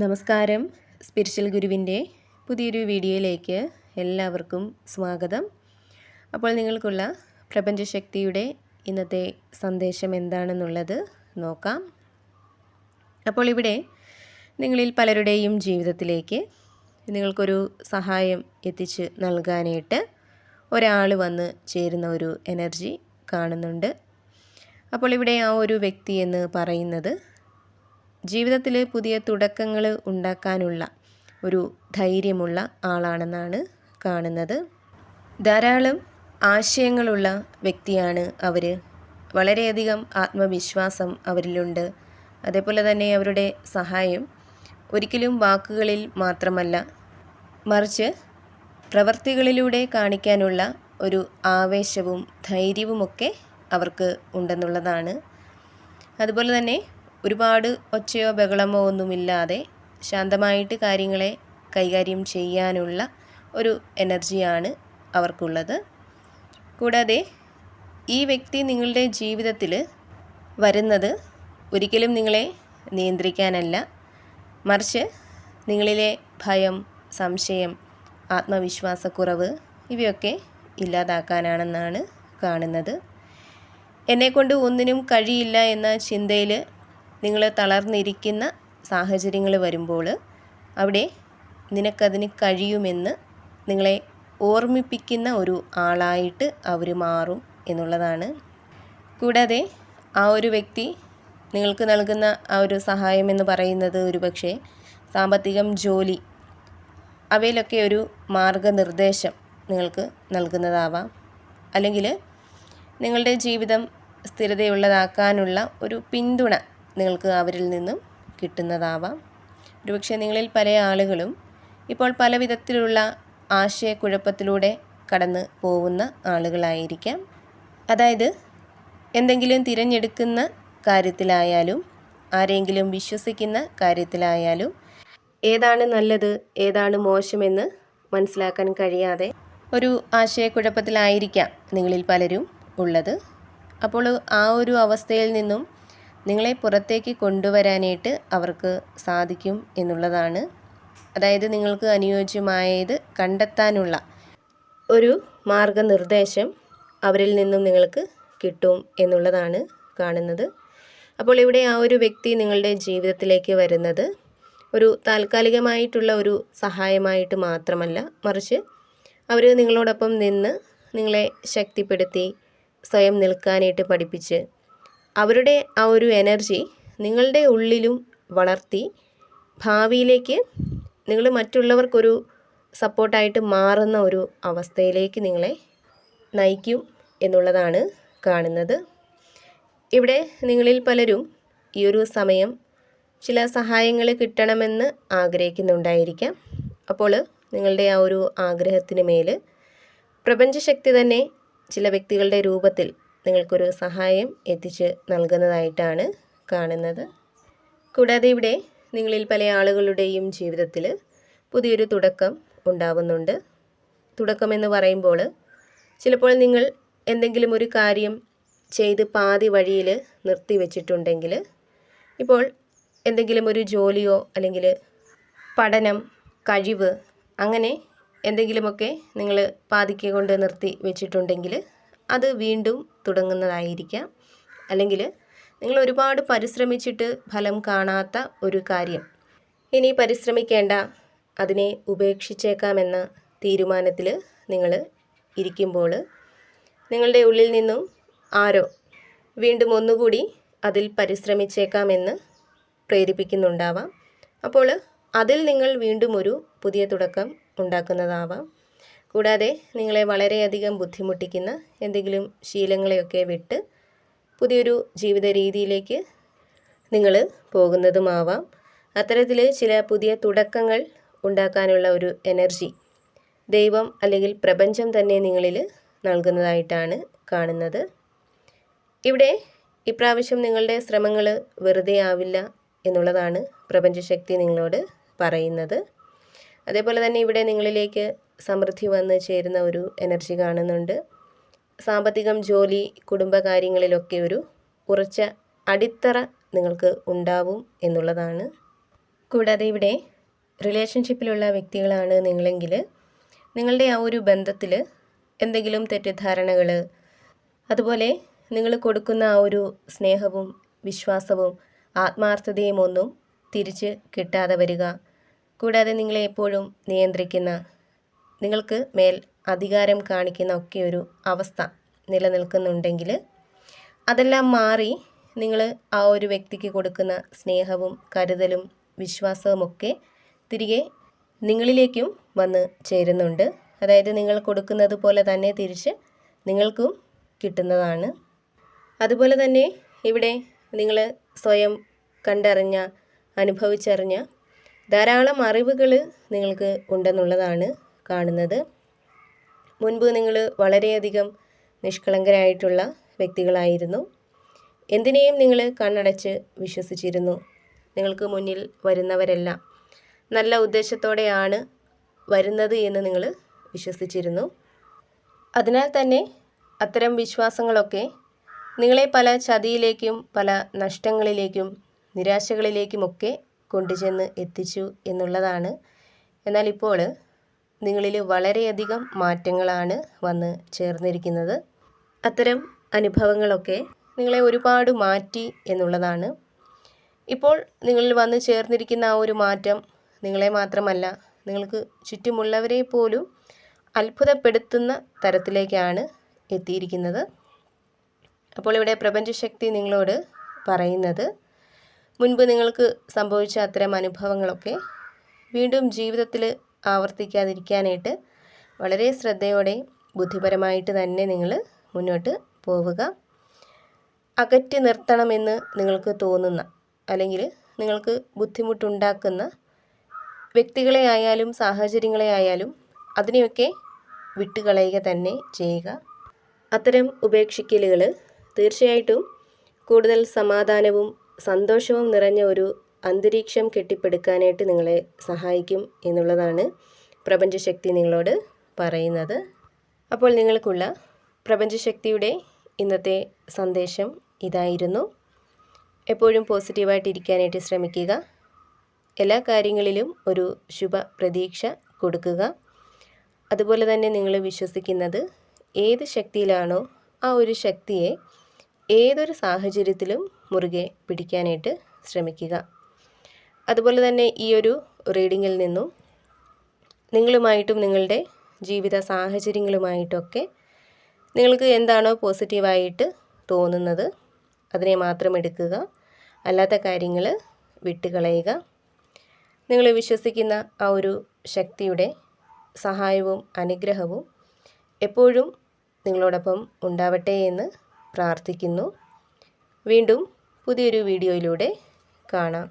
നമസ്കാരം. സ്പിരിച്വൽ ഗുരുവിൻ്റെ പുതിയൊരു വീഡിയോയിലേക്ക് എല്ലാവർക്കും സ്വാഗതം. അപ്പോൾ നിങ്ങൾക്കുള്ള പ്രപഞ്ചശക്തിയുടെ ഇന്നത്തെ സന്ദേശം എന്താണെന്നുള്ളത് നോക്കാം. അപ്പോൾ ഇവിടെ നിങ്ങളിൽ പലരുടെയും ജീവിതത്തിലേക്ക് നിങ്ങൾക്കൊരു സഹായം എത്തിച്ച് നൽകാനായിട്ട് ഒരാൾ വന്ന് ചേരുന്ന ഒരു എനർജി കാണുന്നുണ്ട്. അപ്പോൾ ഇവിടെ ആ ഒരു വ്യക്തി എന്ന് പറയുന്നത് ജീവിതത്തിൽ പുതിയ തുടക്കങ്ങൾ ഉണ്ടാക്കാനുള്ള ഒരു ധൈര്യമുള്ള ആളാണെന്നാണ് കാണുന്നത്. ധാരാളം ആശയങ്ങളുള്ള വ്യക്തിയാണ് അവർ. വളരെയധികം ആത്മവിശ്വാസം അവരിലുണ്ട്. അതേപോലെ തന്നെ അവരുടെ സഹായം ഒരിക്കലും വാക്കുകളിൽ മാത്രമല്ല, മറിച്ച് പ്രവൃത്തികളിലൂടെ കാണിക്കാനുള്ള ഒരു ആവേശവും ധൈര്യവുമൊക്കെ അവർക്ക് ഉണ്ടെന്നുള്ളതാണ്. അതുപോലെ തന്നെ ഒരുപാട് ഒച്ചയോ ബഹളമോ ഒന്നുമില്ലാതെ ശാന്തമായിട്ട് കാര്യങ്ങളെ കൈകാര്യം ചെയ്യാനുള്ള ഒരു എനർജിയാണ് അവർക്കുള്ളത്. കൂടാതെ ഈ വ്യക്തി നിങ്ങളുടെ ജീവിതത്തിൽ വരുന്നത് ഒരിക്കലും നിങ്ങളെ നിയന്ത്രിക്കാനല്ല, മറിച്ച് നിങ്ങളിലെ ഭയം, സംശയം, ആത്മവിശ്വാസക്കുറവ് ഇവയൊക്കെ ഇല്ലാതാക്കാനാണെന്നാണ് കാണുന്നത്. എന്നെക്കൊണ്ട് ഒന്നിനും കഴിയില്ല എന്ന ചിന്തയിൽ നിങ്ങൾ തളർന്നിരിക്കുന്ന സാഹചര്യങ്ങൾ വരുമ്പോൾ അവിടെ നിനക്കതിന് കഴിയുമെന്ന് നിങ്ങളെ ഓർമ്മിപ്പിക്കുന്ന ഒരു ആളായിട്ട് അവർ മാറും എന്നുള്ളതാണ്. കൂടാതെ ആ ഒരു വ്യക്തി നിങ്ങൾക്ക് നൽകുന്ന ആ ഒരു സഹായം എന്ന് പറയുന്നത് ഒരുപക്ഷെ സാമ്പത്തികം, ജോലി അവയിലൊക്കെ ഒരു മാർഗനിർദ്ദേശം നിങ്ങൾക്ക് നൽകുന്നതാവാം. അല്ലെങ്കിൽ നിങ്ങളുടെ ജീവിതം സ്ഥിരതയുള്ളതാക്കാനുള്ള ഒരു പിന്തുണ നിങ്ങൾക്ക് അവരിൽ നിന്നും കിട്ടുന്നതാവാം. ഒരുപക്ഷെ നിങ്ങളിൽ പല ആളുകളും ഇപ്പോൾ പല വിധത്തിലുള്ള ആശയക്കുഴപ്പത്തിലൂടെ കടന്ന് പോകുന്ന ആളുകളായിരിക്കാം. അതായത് എന്തെങ്കിലും തിരഞ്ഞെടുക്കുന്ന കാര്യത്തിലായാലും, ആരെങ്കിലും വിശ്വസിക്കുന്ന കാര്യത്തിലായാലും ഏതാണ് നല്ലത്, ഏതാണ് മോശമെന്ന് മനസ്സിലാക്കാൻ കഴിയാതെ ഒരു ആശയക്കുഴപ്പത്തിലായിരിക്കാം നിങ്ങളിൽ പലരും ഉള്ളത്. അപ്പോൾ ആ ഒരു അവസ്ഥയിൽ നിന്നും നിങ്ങളെ പുറത്തേക്ക് കൊണ്ടുവരാനായിട്ട് അവർക്ക് സാധിക്കും എന്നുള്ളതാണ്. അതായത് നിങ്ങൾക്ക് അനുയോജ്യമായത് കണ്ടെത്താനുള്ള ഒരു മാർഗനിർദ്ദേശം അവരിൽ നിന്നും നിങ്ങൾക്ക് കിട്ടും എന്നുള്ളതാണ് കാണുന്നത്. അപ്പോൾ ഇവിടെ ആ ഒരു വ്യക്തി നിങ്ങളുടെ ജീവിതത്തിലേക്ക് വരുന്നത് ഒരു താൽക്കാലികമായിട്ടുള്ള ഒരു സഹായമായിട്ട് മാത്രമല്ല, മറിച്ച് അവർ നിങ്ങളോടൊപ്പം നിന്ന് നിങ്ങളെ ശക്തിപ്പെടുത്തി സ്വയം നിൽക്കാനായിട്ട് പഠിപ്പിച്ച് അവരുടെ ആ ഒരു എനർജി നിങ്ങളുടെ ഉള്ളിലും വളർത്തി ഭാവിയിലേക്ക് നിങ്ങൾ മറ്റുള്ളവർക്കൊരു സപ്പോർട്ടായിട്ട് മാറുന്ന ഒരു അവസ്ഥയിലേക്ക് നിങ്ങളെ നയിക്കും എന്നുള്ളതാണ് കാണുന്നത്. ഇവിടെ നിങ്ങളിൽ പലരും ഈ ഒരു സമയം ചില സഹായങ്ങൾ കിട്ടണമെന്ന് ആഗ്രഹിക്കുന്നുണ്ടായിരിക്കാം. അപ്പോൾ നിങ്ങളുടെ ആ ഒരു ആഗ്രഹത്തിന് മേൽ പ്രപഞ്ചശക്തി തന്നെ ചില വ്യക്തികളുടെ രൂപത്തിൽ നിങ്ങൾക്കൊരു സഹായം എത്തിച്ച് നൽകുന്നതായിട്ടാണ് കാണുന്നത്. കൂടാതെ ഇവിടെ നിങ്ങളിൽ പല ആളുകളുടെയും ജീവിതത്തിൽ പുതിയൊരു തുടക്കം ഉണ്ടാവുന്നുണ്ട്. തുടക്കമെന്ന് പറയുമ്പോൾ ചിലപ്പോൾ നിങ്ങൾ എന്തെങ്കിലും ഒരു കാര്യം ചെയ്ത് പാതി വഴിയിൽ നിർത്തി വച്ചിട്ടുണ്ടെങ്കിൽ, ഇപ്പോൾ എന്തെങ്കിലും ഒരു ജോലിയോ അല്ലെങ്കിൽ പഠനം, കഴിവ്, അങ്ങനെ എന്തെങ്കിലുമൊക്കെ നിങ്ങൾ പാതിക്ക് കൊണ്ട് നിർത്തി വെച്ചിട്ടുണ്ടെങ്കിൽ അത് വീണ്ടും തുടങ്ങുന്നതായിരിക്കാം. അല്ലെങ്കിൽ നിങ്ങൾ ഒരുപാട് പരിശ്രമിച്ചിട്ട് ഫലം കാണാത്ത ഒരു കാര്യം ഇനി പരിശ്രമിക്കേണ്ട, അതിനെ ഉപേക്ഷിച്ചേക്കാമെന്ന തീരുമാനത്തിൽ നിങ്ങൾ ഇരിക്കുമ്പോൾ നിങ്ങളുടെ ഉള്ളിൽ നിന്നും ആരോ വീണ്ടും ഒന്നുകൂടി അതിൽ പരിശ്രമിച്ചേക്കാമെന്ന് പ്രേരിപ്പിക്കുന്നുണ്ടാവാം. അപ്പോൾ അതിൽ നിങ്ങൾ വീണ്ടും ഒരു പുതിയ തുടക്കം ഉണ്ടാക്കുന്നതാവാം. കൂടാതെ നിങ്ങളെ വളരെയധികം ബുദ്ധിമുട്ടിക്കുന്ന എന്തെങ്കിലും ശീലങ്ങളെയൊക്കെ വിട്ട് പുതിയൊരു ജീവിത രീതിയിലേക്ക് നിങ്ങൾ പോകുന്നതുമാവാം. അത്തരത്തിൽ ചില പുതിയ തുടക്കങ്ങൾ ഉണ്ടാക്കാനുള്ള ഒരു എനർജി ദൈവം അല്ലെങ്കിൽ പ്രപഞ്ചം തന്നെ നിങ്ങളിൽ നൽകുന്നതായിട്ടാണ് കാണുന്നത്. ഇവിടെ ഇപ്രാവശ്യം നിങ്ങളുടെ ശ്രമങ്ങൾ വെറുതെ ആവില്ല എന്നുള്ളതാണ് പ്രപഞ്ചശക്തി നിങ്ങളോട് പറയുന്നത്. അതേപോലെ തന്നെ ഇവിടെ നിങ്ങളിലേക്ക് സമൃദ്ധി വന്ന് ചേരുന്ന ഒരു എനർജി കാണുന്നുണ്ട്. സാമ്പത്തികം, ജോലി, കുടുംബകാര്യങ്ങളിലൊക്കെ ഒരു ഉറച്ച അടിത്തറ നിങ്ങൾക്ക് ഉണ്ടാവും എന്നുള്ളതാണ്. കൂടാതെ ഇവിടെ റിലേഷൻഷിപ്പിലുള്ള വ്യക്തികളാണ് നിങ്ങളെങ്കിൽ നിങ്ങളുടെ ആ ഒരു ബന്ധത്തിൽ എന്തെങ്കിലും തെറ്റിദ്ധാരണകൾ, അതുപോലെ നിങ്ങൾ കൊടുക്കുന്ന ആ ഒരു സ്നേഹവും വിശ്വാസവും ആത്മാർത്ഥതയും ഒന്നും തിരിച്ച് കിട്ടാതെ വരിക, കൂടാതെ നിങ്ങളെ എപ്പോഴും നിയന്ത്രിക്കുന്ന, നിങ്ങൾക്ക് മേൽ അധികാരം കാണിക്കുന്ന ഒക്കെ ഒരു അവസ്ഥ നിലനിൽക്കുന്നുണ്ടെങ്കിൽ അതെല്ലാം മാറി നിങ്ങൾ ആ ഒരു വ്യക്തിക്ക് കൊടുക്കുന്ന സ്നേഹവും കരുതലും വിശ്വാസവുമൊക്കെ തിരികെ നിങ്ങളിലേക്കും വന്ന് ചേരുന്നുണ്ട്. അതായത് നിങ്ങൾ കൊടുക്കുന്നത് പോലെ തന്നെ തിരിച്ച് നിങ്ങൾക്കും കിട്ടുന്നതാണ്. അതുപോലെ തന്നെ ഇവിടെ നിങ്ങൾ സ്വയം കണ്ടറിഞ്ഞ, അനുഭവിച്ചറിഞ്ഞ ധാരാളം അറിവുകൾ നിങ്ങൾക്ക് ഉണ്ടെന്നുള്ളതാണ് കാണുന്നത്. മുൻപ് നിങ്ങൾ വളരെയധികം നിഷ്കളങ്കരായിട്ടുള്ള വ്യക്തികളായിരുന്നു. എന്തിനേയും നിങ്ങൾ കണ്ണടച്ച് വിശ്വസിച്ചിരുന്നു. നിങ്ങൾക്ക് മുന്നിൽ വരുന്നവരെല്ലാം നല്ല ഉദ്ദേശത്തോടെയാണ് വരുന്നത് എന്ന് നിങ്ങൾ വിശ്വസിച്ചിരുന്നു. അതിനാൽ തന്നെ അത്തരം വിശ്വാസങ്ങളൊക്കെ നിങ്ങളെ പല ചതിയിലേക്കും പല നഷ്ടങ്ങളിലേക്കും നിരാശകളിലേക്കുമൊക്കെ കൊണ്ടുചെന്ന് എത്തിച്ചു എന്നുള്ളതാണ്. എന്നാൽ ഇപ്പോൾ നിങ്ങളിൽ വളരെയധികം മാറ്റങ്ങളാണ് വന്ന് ചേർന്നിരിക്കുന്നത്. അത്തരം അനുഭവങ്ങളൊക്കെ നിങ്ങളെ ഒരുപാട് മാറ്റി എന്നുള്ളതാണ്. ഇപ്പോൾ നിങ്ങളിൽ വന്ന് ചേർന്നിരിക്കുന്ന ആ ഒരു മാറ്റം നിങ്ങളെ മാത്രമല്ല, നിങ്ങൾക്ക് ചുറ്റുമുള്ളവരെ പോലും അത്ഭുതപ്പെടുത്തുന്ന തരത്തിലേക്കാണ് എത്തിയിരിക്കുന്നത്. അപ്പോൾ ഇവിടെ പ്രപഞ്ചശക്തി നിങ്ങളോട് പറയുന്നത്, മുൻപ് നിങ്ങൾക്ക് സംഭവിച്ച അത്തരം അനുഭവങ്ങളൊക്കെ വീണ്ടും ജീവിതത്തിൽ ആവർത്തിക്കാതിരിക്കാനായിട്ട് വളരെ ശ്രദ്ധയോടെ ബുദ്ധിപരമായിട്ട് തന്നെ നിങ്ങൾ മുന്നോട്ട് പോവുക. അകറ്റി നിർത്തണമെന്ന് നിങ്ങൾക്ക് തോന്നുന്ന, അല്ലെങ്കിൽ നിങ്ങൾക്ക് ബുദ്ധിമുട്ടുണ്ടാക്കുന്ന വ്യക്തികളെ ആയാലും സാഹചര്യങ്ങളെ ആയാലും അതിനെയൊക്കെ വിട്ടുകളയുക തന്നെ ചെയ്യുക. അത്തരം ഉപേക്ഷിക്കലുകൾ തീർച്ചയായിട്ടും കൂടുതൽ സമാധാനവും സന്തോഷവും നിറഞ്ഞ ഒരു അന്തരീക്ഷം കെട്ടിപ്പടുക്കാനായിട്ട് നിങ്ങളെ സഹായിക്കും എന്നുള്ളതാണ് പ്രപഞ്ചശക്തി നിങ്ങളോട് പറയുന്നത്. അപ്പോൾ നിങ്ങൾക്കുള്ള പ്രപഞ്ചശക്തിയുടെ ഇന്നത്തെ സന്ദേശം ഇതായിരുന്നു. എപ്പോഴും പോസിറ്റീവായിട്ടിരിക്കാനായിട്ട് ശ്രമിക്കുക. എല്ലാ കാര്യങ്ങളിലും ഒരു ശുഭ പ്രതീക്ഷ കൊടുക്കുക. അതുപോലെ തന്നെ നിങ്ങൾ വിശ്വസിക്കുന്നത് ഏത് ശക്തിയിലാണോ ആ ഒരു ശക്തിയെ ഏതൊരു സാഹചര്യത്തിലും മുറുകെ പിടിക്കാനായിട്ട് ശ്രമിക്കുക. അതുപോലെ തന്നെ ഈ ഒരു റീഡിങ്ങിൽ നിന്നും നിങ്ങളുമായിട്ടും നിങ്ങളുടെ ജീവിത സാഹചര്യങ്ങളുമായിട്ടൊക്കെ നിങ്ങൾക്ക് എന്താണോ പോസിറ്റീവായിട്ട് തോന്നുന്നത് അതിനെ മാത്രം എടുക്കുക. അല്ലാത്ത കാര്യങ്ങൾ വിട്ടുകളയുക. നിങ്ങൾ വിശ്വസിക്കുന്ന ആ ഒരു ശക്തിയുടെ സഹായവും അനുഗ്രഹവും എപ്പോഴും നിങ്ങളോടൊപ്പം ഉണ്ടാവട്ടെ എന്ന് പ്രാർത്ഥിക്കുന്നു. വീണ്ടും പുതിയൊരു വീഡിയോയിലൂടെ കാണാം.